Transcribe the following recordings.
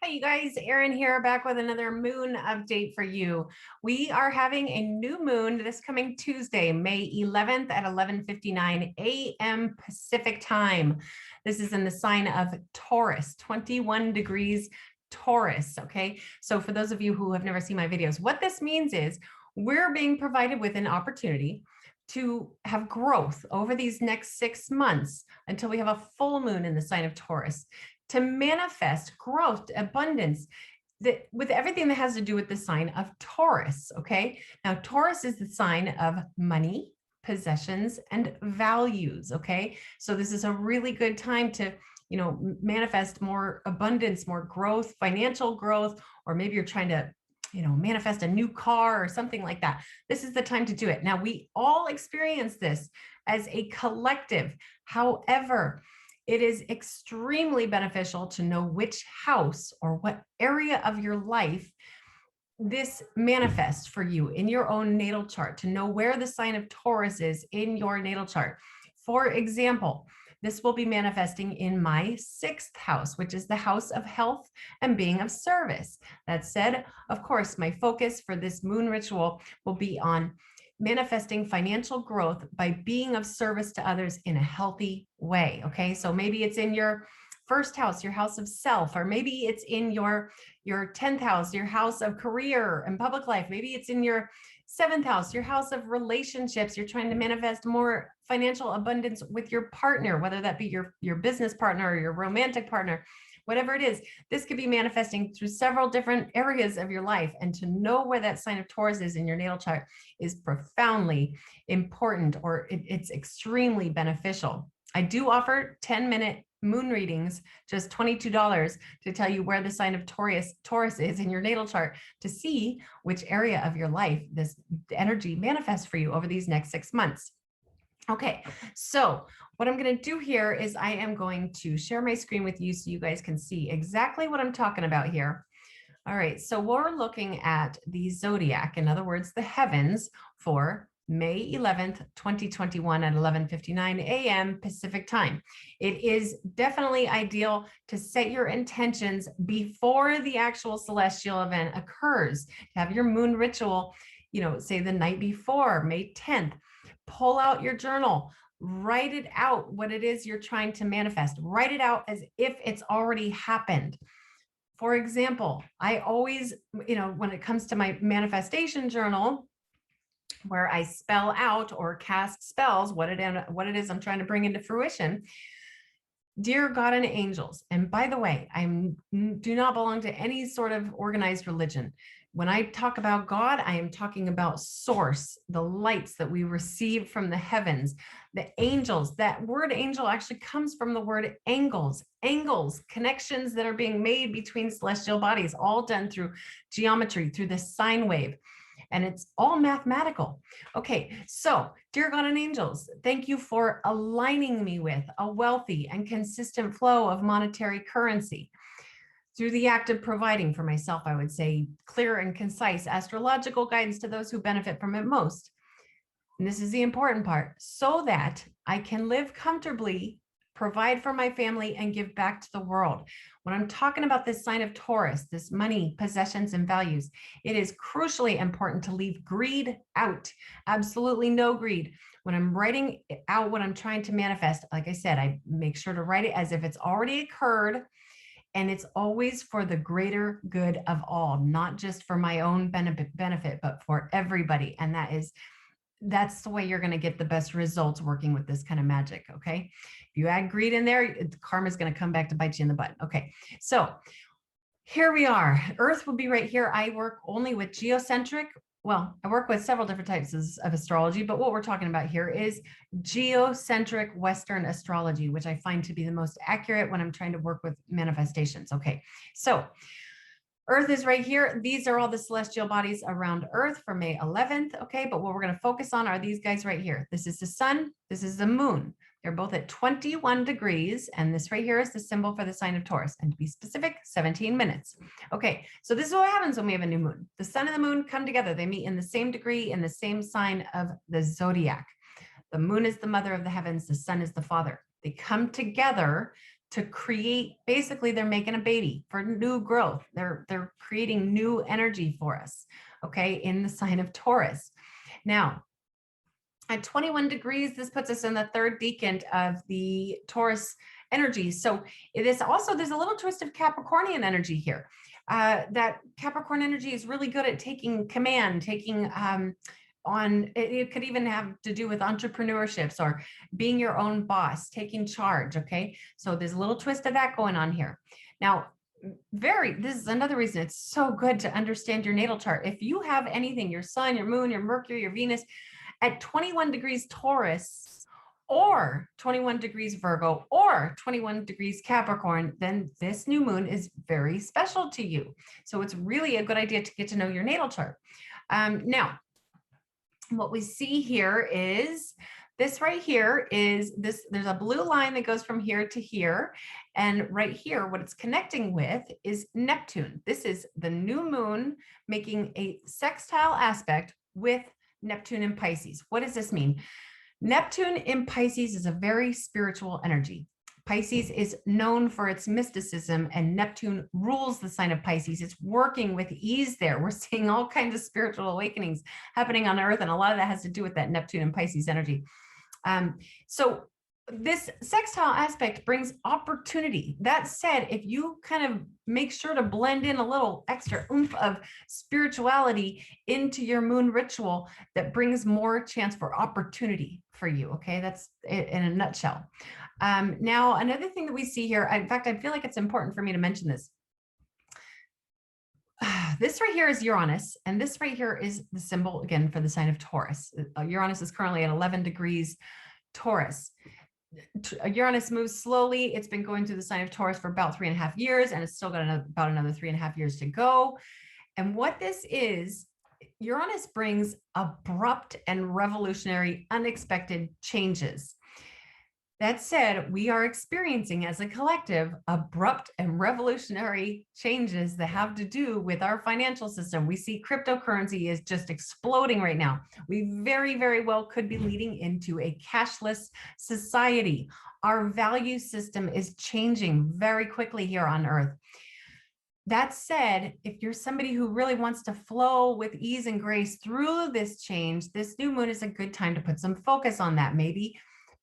Hi, you guys. Erin here, back with another moon update for you. We are having a new moon this coming Tuesday, May 11th at 11:59 a.m. Pacific time. This is in the sign of Taurus, 21 degrees Taurus. Okay. So for those of you who have never seen my videos, what this means is we're being provided with an opportunity to have growth over these next 6 months until we have a full moon in the sign of Taurus, to manifest growth, abundance, with everything that has to do with the sign of Taurus. Okay. Now, Taurus is the sign of money, possessions, and values. Okay. So this is a really good time to, manifest more abundance, more growth, financial growth, or maybe you're trying to, manifest a new car or something like that. This is the time to do it. Now, we all experience this as a collective. However, it is extremely beneficial to know which house or what area of your life this manifests for you in your own natal chart, to know where the sign of Taurus is in your natal chart. For example, this will be manifesting in my 6th house, which is the house of health and being of service. That said, of course, my focus for this moon ritual will be on manifesting financial growth by being of service to others in a healthy way. Okay. So maybe it's in your 1st house, your house of self, or maybe it's in your 10th house, your house of career and public life. Maybe it's in your 7th house, your house of relationships. You're trying to manifest more financial abundance with your partner, whether that be your business partner or your romantic partner. Whatever it is, this could be manifesting through several different areas of your life. And to know where that sign of Taurus is in your natal chart is profoundly important, or it's extremely beneficial. I do offer 10-minute moon readings, just $22, to tell you where the sign of Taurus is in your natal chart, to see which area of your life this energy manifests for you over these next 6 months. Okay, so what I'm going to do here is I am going to share my screen with you so you guys can see exactly what I'm talking about here. All right, so we're looking at the zodiac, in other words, the heavens, for May 11th, 2021 at 11:59 a.m. Pacific time. It is definitely ideal to set your intentions before the actual celestial event occurs. Have your moon ritual, say the night before, May 10th. Pull out your journal, write it out, what it is you're trying to manifest. Write it out as if it's already happened. For example, I always, when it comes to my manifestation journal, where I spell out or cast spells, what it is I'm trying to bring into fruition. Dear God and angels, and by the way, I do not belong to any sort of organized religion. When I talk about God, I am talking about source, the lights that we receive from the heavens, the angels. That word angel actually comes from the word angles, connections that are being made between celestial bodies, all done through geometry, through the sine wave. And it's all mathematical. Okay, so dear God and angels, thank you for aligning me with a wealthy and consistent flow of monetary currency. Through the act of providing for myself, I would say, clear and concise astrological guidance to those who benefit from it most. And this is the important part, so that I can live comfortably, provide for my family, and give back to the world. When I'm talking about this sign of Taurus, this money, possessions, and values, it is crucially important to leave greed out. Absolutely no greed. When I'm writing out what I'm trying to manifest, like I said, I make sure to write it as if it's already occurred. And it's always for the greater good of all, not just for my own benefit, but for everybody. And that's the way you're going to get the best results working with this kind of magic. Okay. If you add greed in there, karma is going to come back to bite you in the butt. Okay. So here we are. Earth will be right here. I work only with geocentric. Well, I work with several different types of astrology, but what we're talking about here is geocentric Western astrology, which I find to be the most accurate when I'm trying to work with manifestations. Okay, so Earth is right here. These are all the celestial bodies around Earth for May 11th. Okay, but what we're going to focus on are these guys right here. This is the sun. This is the moon. They're both at 21 degrees. And this right here is the symbol for the sign of Taurus. And to be specific, 17 minutes. Okay, so this is what happens when we have a new moon. The sun and the moon come together. They meet in the same degree in the same sign of the zodiac. The moon is the mother of the heavens. The sun is the father. They come together to create, basically they're making a baby for new growth. They're creating new energy for us, okay, in the sign of Taurus. Now, at 21 degrees, this puts us in the third decant of the Taurus energy. So there's a little twist of Capricornian energy here. That Capricorn energy is really good at taking command, taking it could even have to do with entrepreneurships or being your own boss, taking charge. Okay. So there's a little twist of that going on here. Now, this is another reason it's so good to understand your natal chart. If you have anything, your sun, your moon, your Mercury, your Venus at 21 degrees Taurus or 21 degrees Virgo or 21 degrees Capricorn, then this new moon is very special to you. So it's really a good idea to get to know your natal chart. Now, what we see here is this right here is this, there's a blue line that goes from here to here. And right here, what it's connecting with is Neptune. This is the new moon making a sextile aspect with Neptune in Pisces. What does this mean? Neptune in Pisces is a very spiritual energy. Pisces is known for its mysticism, and Neptune rules the sign of Pisces. It's working with ease there. We're seeing all kinds of spiritual awakenings happening on Earth, and a lot of that has to do with that Neptune and Pisces energy. So this sextile aspect brings opportunity. That said, if you kind of make sure to blend in a little extra oomph of spirituality into your moon ritual, that brings more chance for opportunity for you. Okay, that's it in a nutshell. Now, another thing that we see here, in fact, I feel like it's important for me to mention this. This right here is Uranus, and this right here is the symbol, again, for the sign of Taurus. Uranus is currently at 11 degrees Taurus. Uranus moves slowly. It's been going through the sign of Taurus for about 3.5 years, and it's still got about another 3.5 years to go. And what this is, Uranus brings abrupt and revolutionary, unexpected changes. That said, we are experiencing as a collective abrupt and revolutionary changes that have to do with our financial system. We see cryptocurrency is just exploding right now. We very, very well could be leading into a cashless society. Our value system is changing very quickly here on Earth. That said, if you're somebody who really wants to flow with ease and grace through this change, this new moon is a good time to put some focus on that. Maybe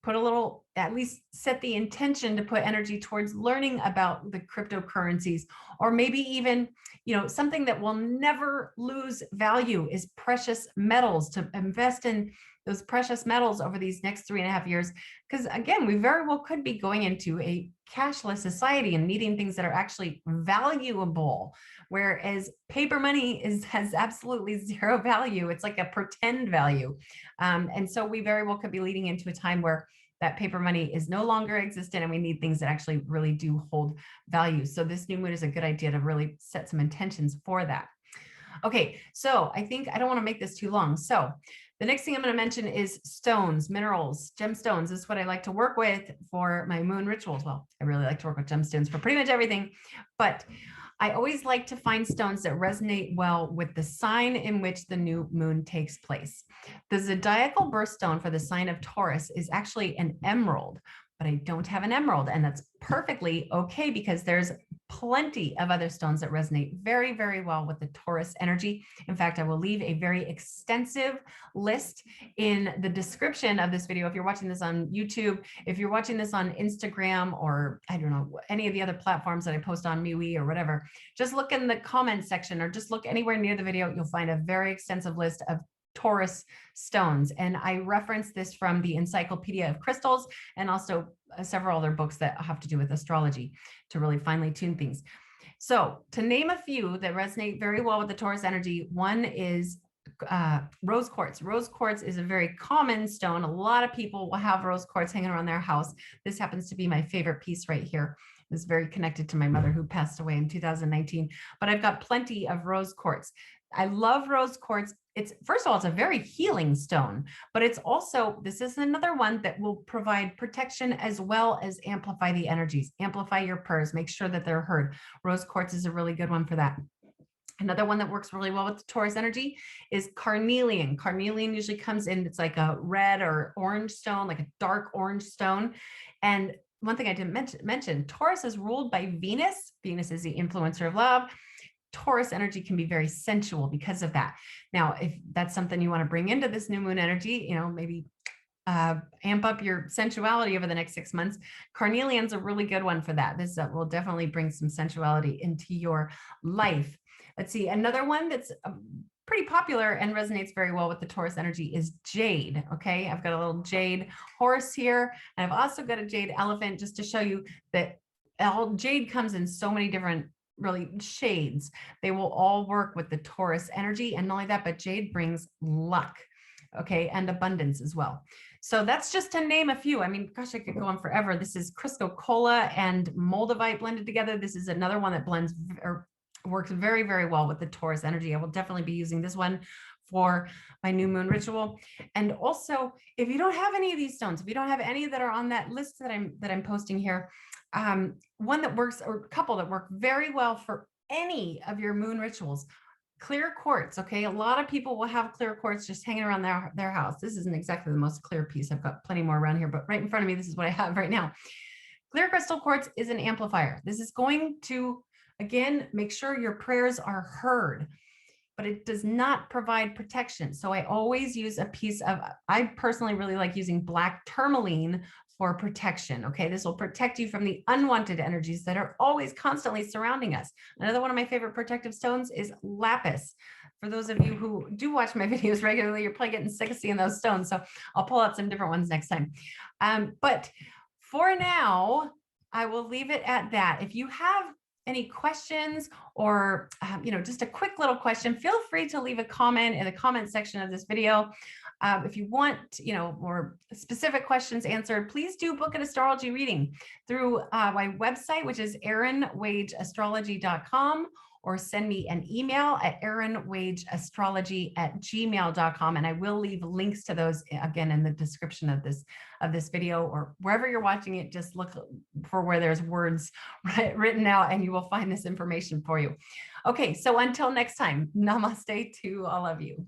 put a little, at least set the intention to put energy towards learning about the cryptocurrencies, or maybe even, something that will never lose value is precious metals, to invest in those precious metals over these next 3.5 years. Because again, we very well could be going into a cashless society and needing things that are actually valuable, whereas paper money has absolutely zero value. It's like a pretend value. And so we very well could be leading into a time where that paper money is no longer existent, and we need things that actually really do hold value. So this new moon is a good idea to really set some intentions for that. Okay, so I think I don't want to make this too long. So the next thing I'm going to mention is stones, minerals, gemstones. This is what I like to work with for my moon rituals. Well, I really like to work with gemstones for pretty much everything, but I always like to find stones that resonate well with the sign in which the new moon takes place. The zodiacal birthstone for the sign of Taurus is actually an emerald, but I don't have an emerald, and that's perfectly okay because there's plenty of other stones that resonate very, very well with the Taurus energy. In fact, I will leave a very extensive list in the description of this video. If you're watching this on YouTube, if you're watching this on Instagram, or I don't know, any of the other platforms that I post on MeWe or whatever, just look in the comment section or just look anywhere near the video. You'll find a very extensive list of Taurus stones. And I reference this from the Encyclopedia of Crystals and also several other books that have to do with astrology to really finely tune things. So to name a few that resonate very well with the Taurus energy, one is rose quartz. Rose quartz is a very common stone. A lot of people will have rose quartz hanging around their house. This happens to be my favorite piece right here. It's very connected to my mother who passed away in 2019, but I've got plenty of rose quartz. I love rose quartz. It's, first of all, it's a very healing stone, but it's also, this is another one that will provide protection as well as amplify the energies, amplify your prayers, make sure that they're heard. Rose quartz is a really good one for that. Another one that works really well with the Taurus energy is carnelian. Carnelian usually comes in, it's like a red or orange stone, like a dark orange stone. And one thing I didn't mention, Taurus is ruled by Venus. Venus is the influencer of love. Taurus energy can be very sensual because of that. Now, if that's something you want to bring into this new moon energy, maybe amp up your sensuality over the next 6 months. Carnelian's a really good one for that. This will definitely bring some sensuality into your life. Let's see, another one that's pretty popular and resonates very well with the Taurus energy is Jade. Okay, I've got a little Jade horse here, and I've also got a Jade elephant just to show you that Jade comes in so many different really shades. They will all work with the Taurus energy, and not only that, but Jade brings luck, okay, and abundance as well. So that's just to name a few. I mean, gosh, I could go on forever. This is Crisco Cola and Moldavite blended together. This is another one that blends or works very, very well with the Taurus energy. I will definitely be using this one for my new moon ritual. And also, if you don't have any of these stones, if you don't have any that are on that list that I'm posting here, one that works, or a couple that work very well for any of your moon rituals, clear quartz. Okay, a lot of people will have clear quartz just hanging around their house. This isn't exactly the most clear piece. I've got plenty more around here, but right in front of me, this is what I have right now. Clear crystal quartz is an amplifier. This is going to, again, make sure your prayers are heard, but it does not provide protection. So I always use a piece of, I personally really like using black tourmaline for protection. Okay, this will protect you from the unwanted energies that are always constantly surrounding us. Another one of my favorite protective stones is lapis. For those of you who do watch my videos regularly, you're probably getting sick of seeing those stones. So I'll pull out some different ones next time. But for now, I will leave it at that. If you have any questions or just a quick little question, feel free to leave a comment in the comment section of this video. If you want more specific questions answered, please do book an astrology reading through my website, which is erinwageastrology.com, or send me an email at erinwageastrology@gmail.com. And I will leave links to those again in the description of this video, or wherever you're watching it. Just look for where there's words written out and you will find this information for you. Okay, so until next time, namaste to all of you.